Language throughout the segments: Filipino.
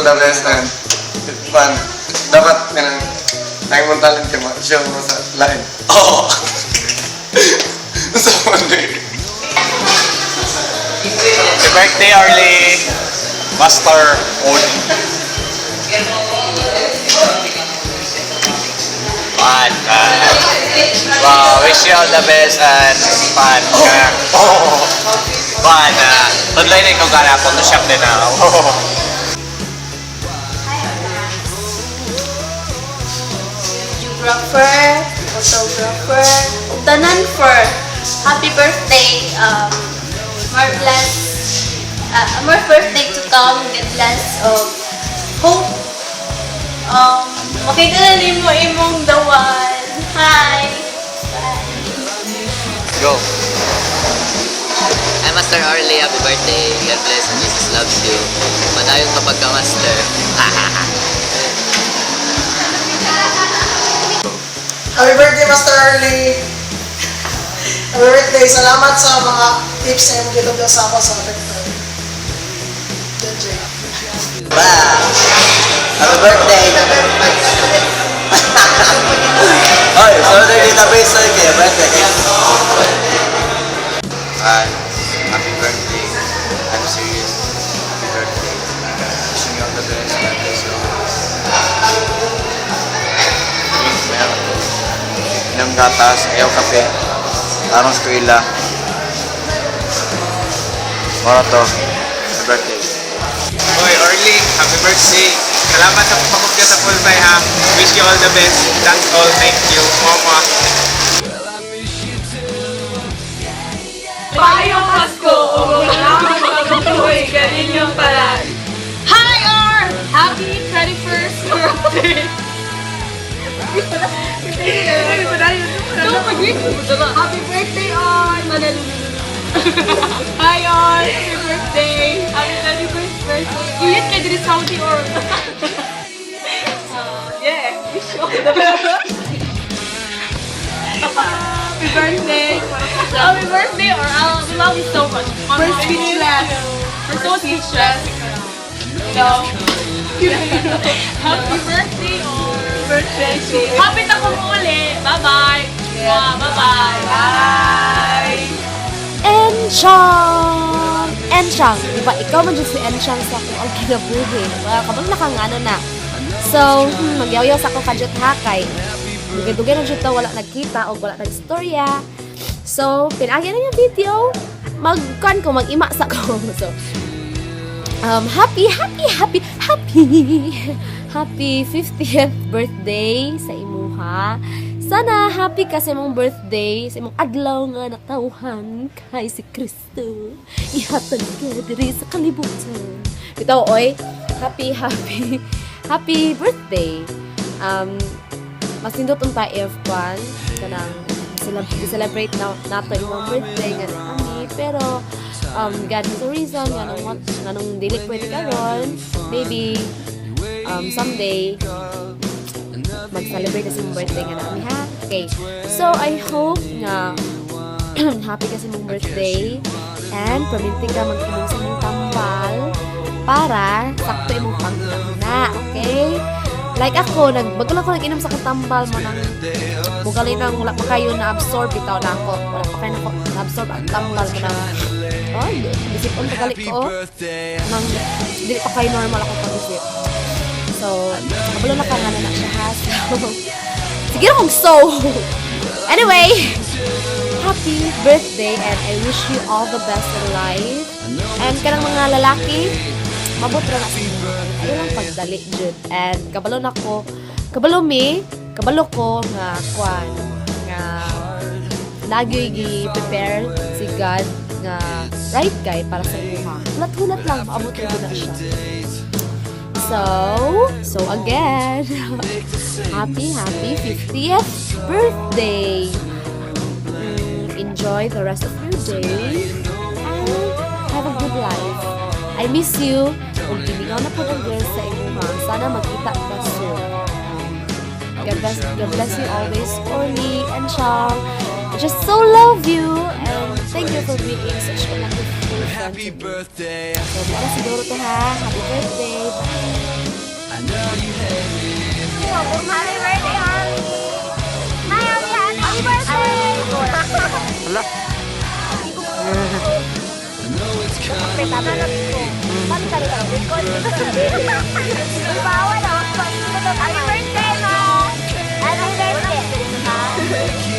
all the best and it's fun. Dapat tayo mong talent ka show mo sa line. Oo. Sa Monday. Happy birthday, Arlie! Master Oni. Fun ka. Wow, wish you all the best and fun ka. Oh. Fun na. Tudlay na ikaw gana, Photoshop din na. Oh. Videographer, photographer, tanan for happy birthday, more birthday to come, God bless, hope, makita na nimo imong dawan. Hi! Go. Hi, Master Arlie. Happy birthday. God bless and Jesus loves you. Madayon kapag ka, Master. Happy birthday, Master Arlie! Happy birthday! Salamat sa mga tips na yung gito sa ako sa TikTok. Wow! Happy birthday! Oy, sorry dito base sa kaya birthday. Hi. Happy birthday. I'm serious. Happy birthday. Wishing you all the best. God bless you. Inom gatas, ayaw kape. Tarong skwela. Mara to. Happy birthday. Oy, Orly, happy birthday. Salamat sa pagpapagyan sa Fulbay ha. Wish you all the best. That's all. Thank you. Mama. Payong Pasko, umulaman magtuloy, ganin yung paraan. Hi, Or! Happy 31st birthday! Happy birthday, Or! Hi, Or! Happy birthday! Happy 31st birthday! Ilit ka din sa Saudi, Or! Yeah! Wish you all the best! Happy birthday! Happy birthday, or we love you so much. We're speechless. We're so speechless. No. Happy birthday, or birthday. Happy na kumuli. Bye-bye. Yeah, bye-bye. Bye. Enchang! Enchang! Diba, ikaw man dyan si Enchang sa akong ang kinabuhi. Wala ka bang nakangano na. So, magyaw-yaw sa akong kadjot hakay. Dugay-dugay na dyan wala nagkita o wala nagstorya. So, pinagyan na yung video. Mag-ima sa ko. So, happy 50th birthday sa imuha. Sana happy ka sa imong birthday, sa imong adlaw nga natawhan kay si Kristo. Ihatag ka diri sa kalibutan. Ito, oy, happy birthday. Masindot unta F1 kanang celebrate nato imong birthday nga kami, pero God has a reason nganong dili pwede karon. Maybe someday mag-celebrate kasi mong birthday nga namin, ha? Okay. So, I hope na happy kasi mong birthday and paminti ka mag-inom sa mong tambal para sakto imong panguna, okay? Like ako, bago lang ako nag-inom sa katambal mo nang bugalin nang wala pa kayo na-absorb bitaw na ako. Wala pa kayo na-absorb ang tambal mo nang bisip ang pagalik ko nang hindi pa kayo normal ako pag-isip. So, kabalo na kang na siya, ha? So, sige na kong so! Anyway, happy birthday and I wish you all the best in life. And kanang mga lalaki, mabot ra na sa inyo. Ayaw lang pagdali, Jud. And kabalo ko nga kwan, nga nag-prepare si God nga right guy para sa inyo, ha. Hulat-hulat lang, maabot rin na siya. So again, happy 50th birthday. Enjoy the rest of your day and have a good life. I miss you. Kung tinigaw na po ng girls sa inyo, ha, sana magkita ka soon. God bless you always, Orly and Chang. I just so love you and thank you for being such a wonderful friend to me. So, bukas siguro to, ha. Happy birthday. Bye. Wala. Happy birthday, ma! Happy birthday!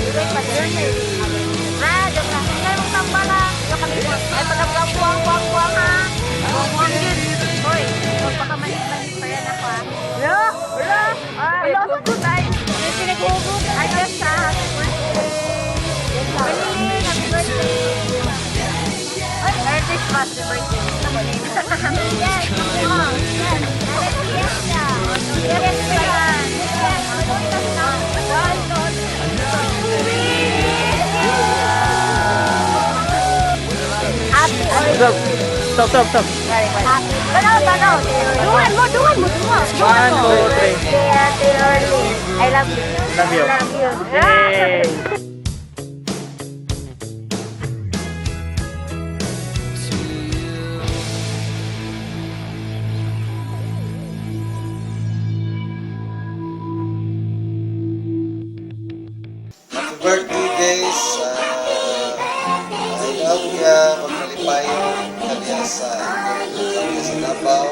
Ah, joke lang. Tingnan mong tamba na. Ay, pagkabuang-buang-buang ha. Buang-buang yun. Hoy, magpakamalit-malit pa yan ako ha. Hello? Hello? Ay, ay, may pinag-uubog. Ay, just happy birthday. Maling, happy birthday. Ay, Merry Christmas, happy birthday. Yes, oh, yes. Yes, yan. Yes, Stop. Tanaw. Duhan mo. 1, 2, 3. I love you. Love you. Yay! Happy birthday guys. I love ya. Magmalipayo kaliya sa Davao.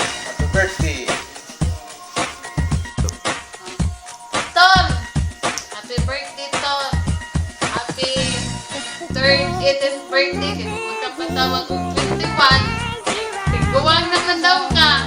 Happy birthday. Ton! Happy birthday, Ton! Happy 18th birthday. Magkapatawag kong 21. Tigawang naman daw ka.